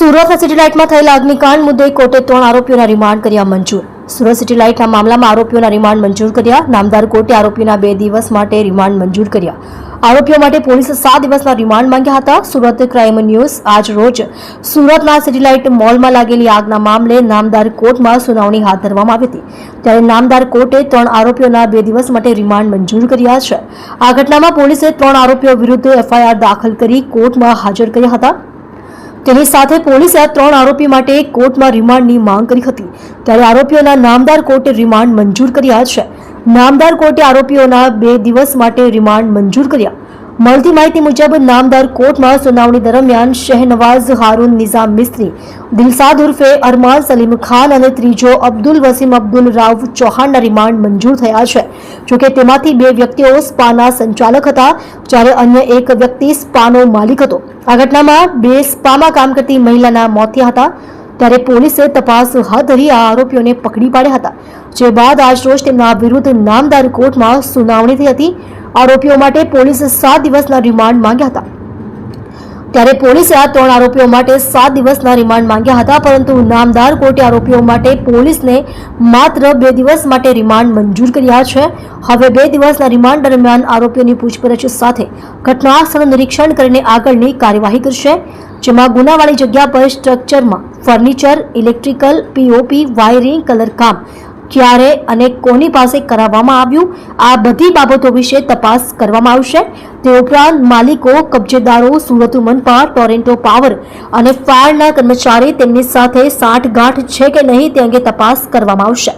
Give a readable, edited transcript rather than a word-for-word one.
સુરતના સિટી લાઇટમાં થયેલા અગ્નિકાંડ મુદ્દે કોર્ટે 3 આરોપીઓના રિમાન્ડ કર્યા મંજૂર. સુરત સિટી લાઇટના મામલામાં આરોપીઓના રિમાન્ડ મંજૂર કર્યા. નામદાર કોર્ટે આરોપીઓના 2 દિવસ માટે રિમાન્ડ મંજૂર કર્યા. આરોપીઓ માટે પોલીસે 7 દિવસના રિમાન્ડ માંગ્યા હતા. સુરત ક્રાઇમ ન્યૂઝ આજ રોજ સુરતના સિટી લાઇટ મોલમાં લાગેલી આગના મામલે નામદાર કોર્ટમાં સુનાવણી હાથ ધરવામાં આવી હતી. ત્યારે નામદાર કોર્ટે 3 આરોપીઓના 2 દિવસ માટે રિમાન્ડ મંજૂર કર્યા છે. આ ઘટનામાં પોલીસે 3 આરોપીઓ વિરુદ્ધ એફઆઈઆર દાખલ કરી કોર્ટમાં હાજર કર્યા હતા. તેની સાથે પોલીસે આ 3 આરોપી માટે કોર્ટમાં રિમાન્ડની માંગ કરી હતી. ત્યારે આરોપીઓના નામદાર કોર્ટે રિમાન્ડ મંજૂર કર્યા છે. નામદાર કોર્ટે આરોપીઓના 2 દિવસ માટે રિમાન્ડ મંજૂર કર્યા. મળતી માહિતી મુજબ નામદાર કોર્ટમાં સુનાવણી દરમિયાન શહેનવાઝ હારૂન નિઝામ મિસ્ત્રી, દિલસાદ ઉર્ફે અરમાન સલીમ ખાન અને ત્રીજો અબ્દુલ વસીમ અબ્દુલ રાવ ચૌહાણના રિમાન્ડ મંજૂર થયા છે. જોકે તેમાંથી 2 વ્યક્તિઓ સ્પાના સંચાલક હતા, જ્યારે અન્ય એક વ્યક્તિ સ્પાનો માલિક હતો. આ ઘટનામાં 2 સ્પામાં કામ કરતી મહિલાના મોત થયા હતા. ત્યારે પોલીસે તપાસ હાથ ધરી આ આરોપીઓને પકડી પાડ્યા હતા. જે બાદ આજરોજ તેમના વિરુદ્ધ નામદાર કોર્ટમાં સુનાવણી થઈ હતી. આરોપીઓ માટે પોલીસે 7 દિવસના રિમાન્ડ માંગ્યા હતા. ત્યારે પોલીસે આ 3 આરોપીઓ માટે 7 દિવસના રિમાન્ડ માંગ્યા હતા, પરંતુ નામદાર કોર્ટે આરોપીઓ માટે પોલીસને માત્ર 2 દિવસ માટે રિમાન્ડ મંજૂર કર્યા છે. હવે 2 દિવસના રિમાન્ડ દરમિયાન આરોપીઓની પૂછપરછ સાથે ઘટના સ્થળ નિરીક્ષણ કરીને આગળની કાર્યવાહી કરશે. જેમાં ગુનાવાળી જગ્યા પર સ્ટ્રક્ચરમાં ફર્નિચર, ઇલેક્ટ્રિકલ, પીઓપી, વાયરિંગ, કલરકામ ક્યારે અને કોની પાસે કરાવવામાં આવ્યું, આ બધી બાબતો વિશે તપાસ કરવામાં આવશે. તે ઉપરાંત માલિકો, કબજેદારો, સુરત મનપા, ટોરેન્ટો પાવર અને ફાયરના કર્મચારી તેમની સાથે સાંઠગાંઠ છે કે નહીં તે અંગે તપાસ કરવામાં આવશે.